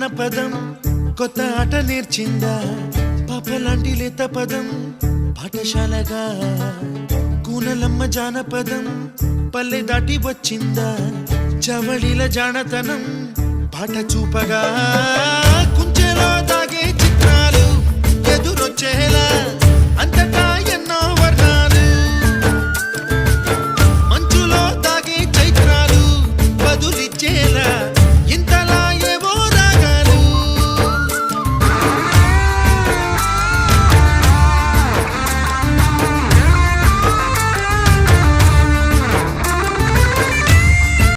అన్న పదం కొత్త ఆట నేర్చిందా పాపలాంటి లేత పదం పాఠశాలగా కూనలమ్మ జానపదం పల్లె దాటి వచ్చిందా చవళిల జానతనం పాట చూపగా కుంచెలో దాగే చిత్రాలు ఎదురొచ్చేలా అంతటా